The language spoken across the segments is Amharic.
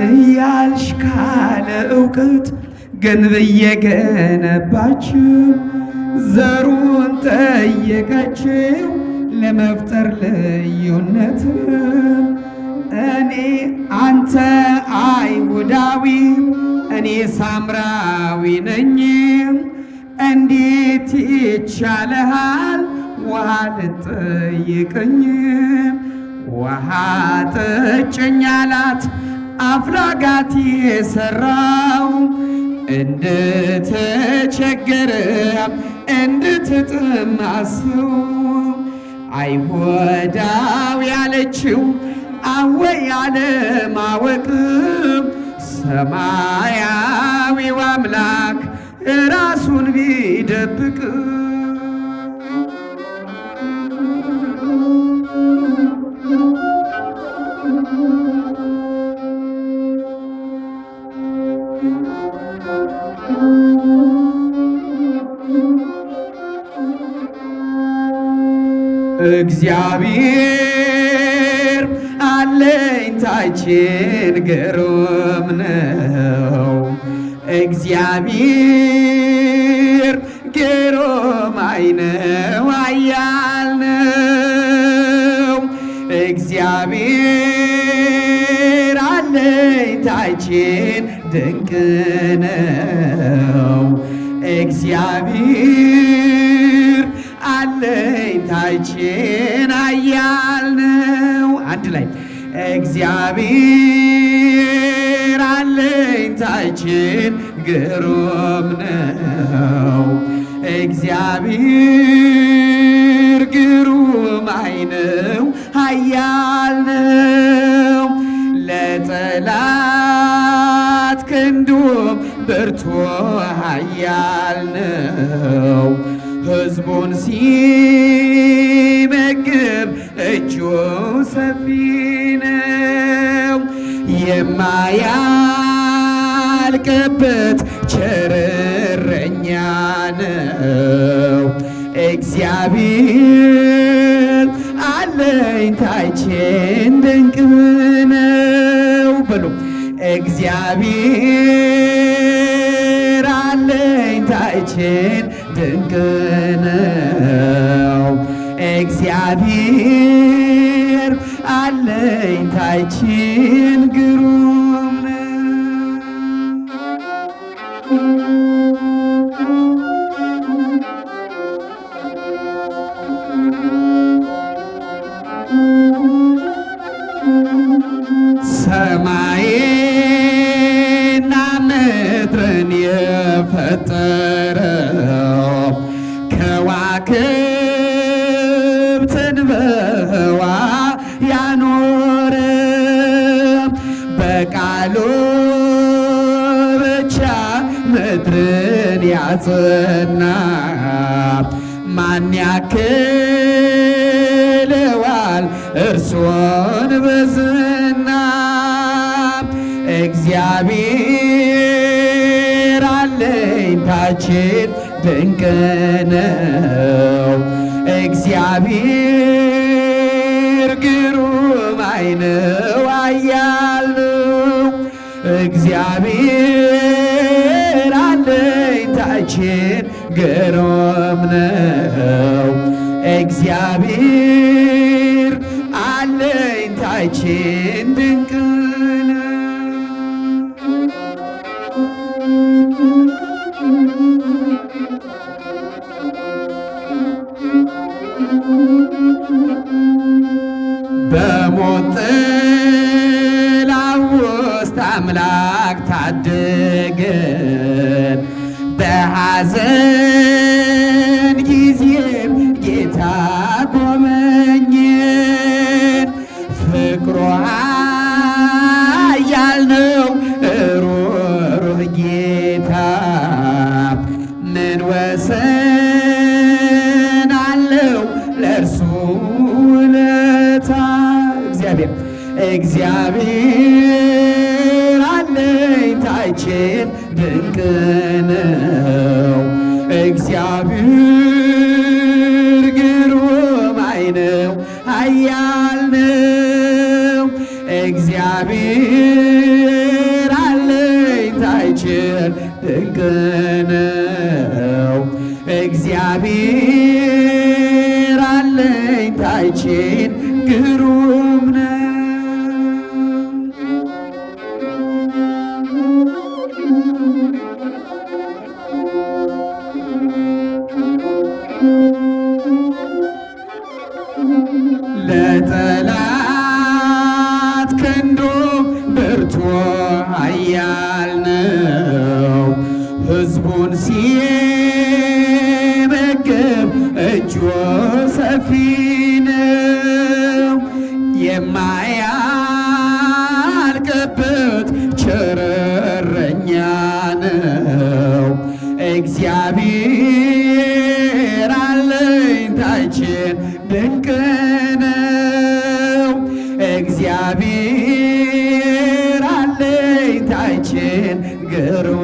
እያልሽ ካለ እውቀት ግንብ እየገነባችው ዘሩን ጠየቀችው ለመፍጠር ልዩነት እኔ አንተ አይሁዳዊ እኔ ሳምራዊ ነኝ እንዴት ይቻልሃል ውሃ ልጠይቀኝ ውሃ ጠጭኝ አላት አፍላጋት የሰራው እንድትቸገረ እንድትጥማሰው አይሁዳዊ ያለችው አወይ ያለማወቅ ሰማያዊው አምላክ ራሱን ቢደብቅ እግዚአብሔር አለኝታችን ግሩም ነው እግዚአብሔር ግሩም አይነው ኃያል ነው እግዚአብሔር አለኝታችን ድንቅ ነው እግዚአብሔር አለኝታችን ኃያል ነው አንድ ላይ እግዚአብሔር አለኝታችን ግሩም ነው እግዚአብሔር ግሩም አይነው ኃያል ነው ለጠላት ክንዱም ብርቱ ኃያል ነው ሕዝቡን ሲመግብ እጁ ሰፊ ነው የማያልቅበት ቸር እረኛ ነው እግዚአብሔር አለኝታችን ድንቅ ነው በሉ እግዚአብሔር አለኝታችን ድንቅ ነው እግዚአብሔር አለኝታችን ግሩም ነው ሰማይና ምድርን የፈጠረው ከዋክብትን በህዋ ያኖረ በቃሉ ብቻ ምድርን ያጸና ማን ያክለዋል እርሱን በዝና እግዚአብሔር አለኝታችን ድንቅ ነው እግዚአብሔር ግሩም አይነው ኃያል ነው እግዚአብሔር አለኝታችን ግሩም ነው እግዚአብሔር አለኝታችን ድንቅ ነው በሞት ጥላ ውስጥ አምላክ ታደገን በሐዘን ጊዜም ጌታ ጎበኘን ፍቅሩ ኃያል ነው ሩህሩህ ጌታ ምን ወሰን አለው ለእርሱ ውለታ እግዚአብሔር አለኝታ ሰላምታችን ድንቅ ነው። እግዚአብሔር ግሩም ነው፣ ኃያል ነው። እግዚአብሔር አለኝታችን ድንቅ ነው። እግዚአብሔር አለኝታችን ግሩም ነው። ለጠላት ክንዱ ብርቱ ኃያል ነው። ሕዝቡን ሲመግብ እጁ ሰፊ ነው። የማያልቅበት ቸር እረኛ ነው። እግዚአብሔር አለኝታችን ድንቅ ነው። እግዚአብሔር አለኝታችን ግሩም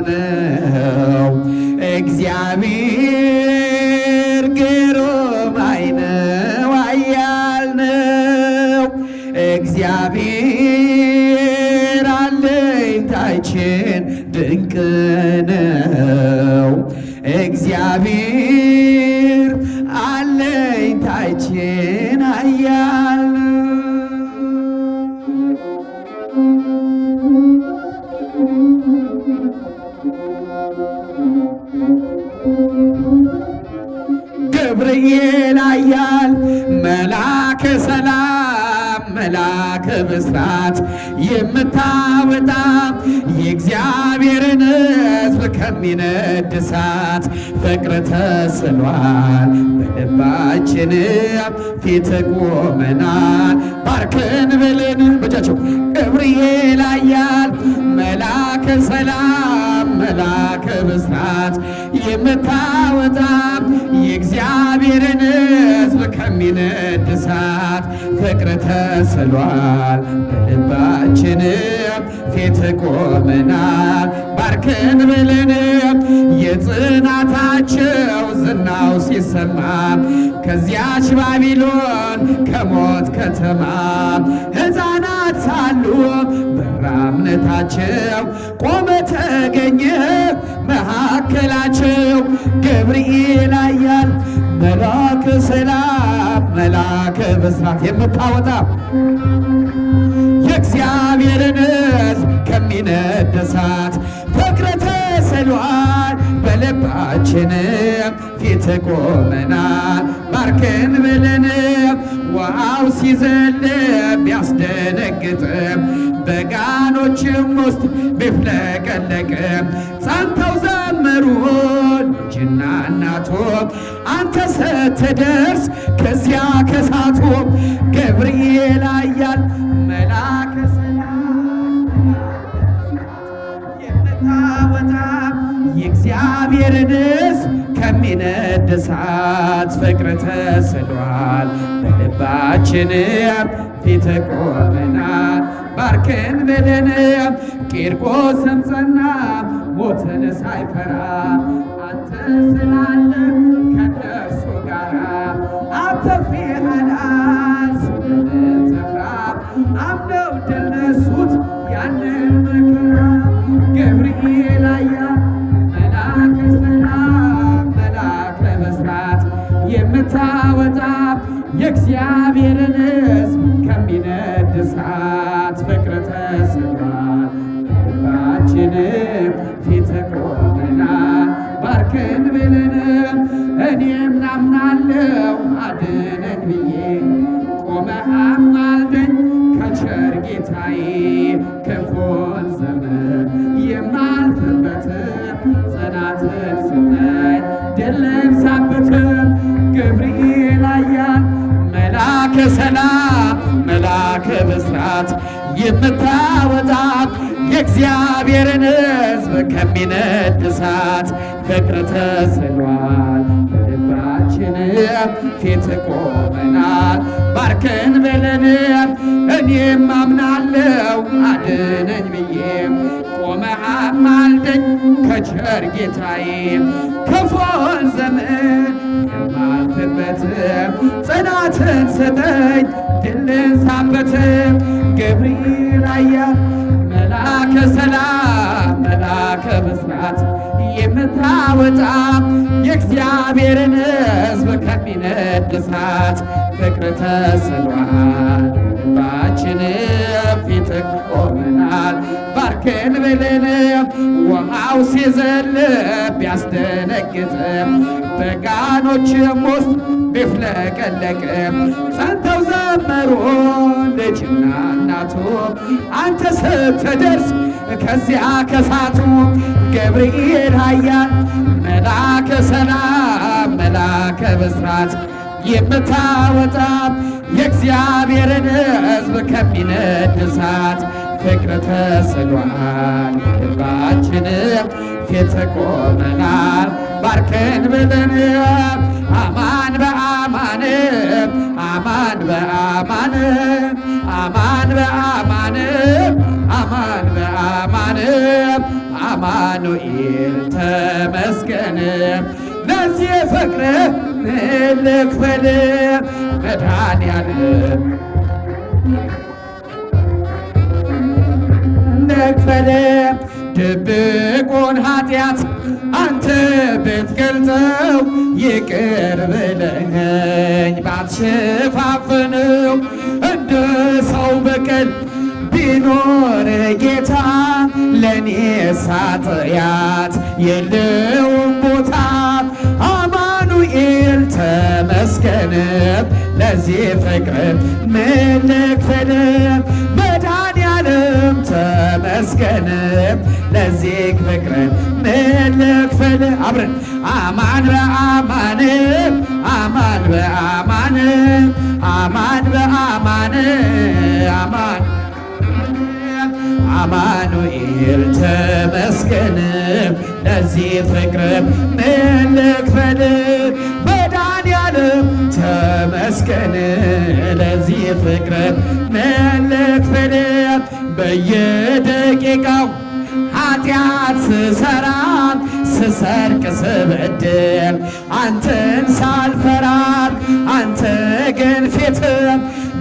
ነው። እግዚአብሔር ግሩም ነው፣ ኃያል ነው። እግዚአብሔር አለኝታችን ድንቅ ነው። እግዚአብሔር አለኝታችን ኃያል ነው። ገብርኤል ኃያል መልአከ ሰላም መልአከ ብስራት የምታወጣ የእግዚአብሔርን ሕዝብ ከሚነድ እሳት ፍቅር ተስሏል በልባችን ፊት ቆመናል። ባርከን ብለን በጃቸው ገብርኤል ኃያል መልአከ ሰላም መልአከ ብስራት የምታወጣ የእግዚአብሔርን ሕዝብ ከሚነድ እሳት ፍቅር ተስሏል በልባችን ፊት ቆመናል። ባርከን ብለን የጽናታቸው ዝናው ሲሰማ ከዚያች ባቢሎን ከሞት ከተማ ሕፃናት ሳሉ በራ እምነታቸው ቆመ ተገኘ መካከላቸው። ገብርኤል ኃያል መልአከ ሰላም መልአከ ብስራት የምታወጣ የእግዚአብሔርን ሕዝብ ከሚነድ እሳት ፍቅር ተስሏል በልባችን ፊት ቆመናል። ባርከን ብለን ውሃው ሲዘል ቢያስደነግጥም በጋኖችም ውስጥ ቢፍለቀለቅም ጸንተው ዘመሩ ልጅና እናቱ አንተ ስትደርስ ከዚያ ከሳቱ። ገብርኤል ኃያል መልአከ ሰላም የምታወጣ የእግዚአብሔርን ሕዝብ ከሚነድ እሳት ፍቅር ተስሏል በልባችን ፊት ቆመናል። ባርከን ብለን ቂርቆስም ጸና ሞትን ሳይፈራ አንተ ስላለ ከነርሱ ጋራ አትፍሪ አላት ስምንትፍራ አምነው ድል ነሱት ያንን መከራ። ገብርኤል ኃያል መልአከ ሰላም መልአከ ብስራት የምታወጣ የእግዚአብሔርን ሕዝብ ከሚነድ እሳት ፍቅር ተስሏል በልባችን ፊት ቆመናል። ባርከን ብለን እኔም ናምናለው አድነን ብዬ ቆመህ አማልደኝ ከቸር ጌታዬ ክፉን ዘመን የማልፍበት ጽናትን ስጠኝ ድል ልንሳበት። ገብርኤል ኃያል መልአከ ሰላም መልአከ ብስራት የምታወጣ የእግዚአብሔርን ሕዝብ ከሚነድ እሳት ፍቅር ተስሏል በልባችን ፊት ቆመናል። ባርከን ብለን እኔም አምናለው አድነኝ ብዬ ቆመህ አማልደኝ ከቸር ጌታዬ ክፉን ዘመን የማልፍበት ጽናትን ስጠኝ ድልን ሳበት ገብርኤል ኃያል መላከ ሰላም መላከ ብስራት የምታወጣ የእግዚአብሔርን ሕዝብ ከሚነድ እሳት ፍቅር ተስሏል ልባችን ፊት ቆመናል ባርከን ብለን ውሃው ሲዘልብ ቢያስደነግጥ በጋኖችም ውስጥ ቢፍለቀለቅ ጸንተው ዘመሩ ልጅና እናቱ አንተ ስትደርስ ከዚያ ከሳቱ ገብርኤል ኃያል መላከ ሰላም መላከ ብስራት የምታወጣ የእግዚአብሔርን ሕዝብ ከሚነድ እሳት ፍቅር ተስሏል ልባችንም ፊት ቆመናል ባርከን ብለን አማን በአማን አማን በአማን አማን በአማን አማን በአማን አማኑኤል ተመስገን ለዚህ ፍቅር ልክፈል መድኃኔዓለም ልክፈል ድብቁን ኃጢአት አንተ ብትገልጠው ይቅር ብለኸኝ ባትሸፋፍነው እንደ ሰው በቀል ቢኖር ጌታ ለኔ ኃጢአት የለውም ቦታ አማኑኤል ተመስገን ለዚህ ፍቅር ምን ልክፈል መድኃኔዓለም ተመስገን ለዚህ ፍቅር ምን ልክፈል አብረን አማን በአማን አማን በአማን አማን በአማን አማን አማኑኤል ተመስገን ለዚህ ፍቅር ምን ልክፈል መድኃኔዓለም ተመስገን ለዚህ ፍቅር ምን ልክፈል በየደቂቃው ኃጢአት ስሰራ ስሰርቅ ስበድል አንተን ሳልፈራ አንተ ግን ፊት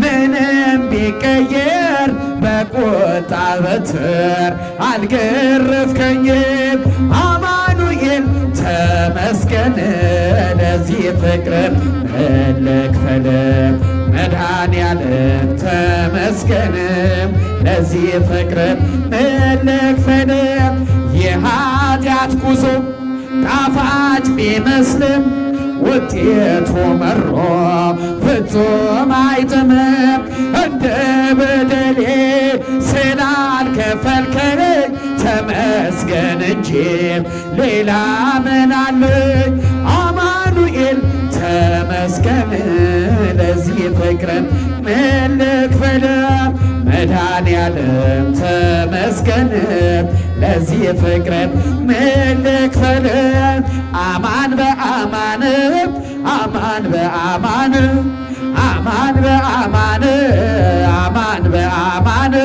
ምንም ቢቀየር በቁጣ በትር አልገረፍከኝም አማኑኤል ተመስገን ለዚህ ፍቅር ምን ልክፈል መድኃኔዓለም ተመስገን ለዚህ ፍቅር ምን ልክፈል የኃጢአት ጉዞ ጣፋጭ ቢመስልም ውጤቱ መሮ ፍጹም አይጥምም እንደ በደሌ ስላልከፈልከኝ ተመስገን እንጂ ሌላ ምን አለኝ አማኑኤል ተመስገን ለዚህ ፍቅር ምን ልክፈል መድኃኔዓለም ተመስገን ለዚህ ፍቅር ምን ልክፈል አማን በአማን አማን በአማን አማን በአማን አማን በአማን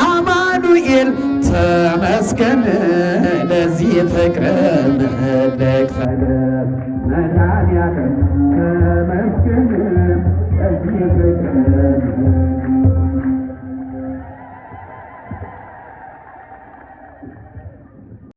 አማኑኤል ተመስገን ለዚህ ፍቅር ምን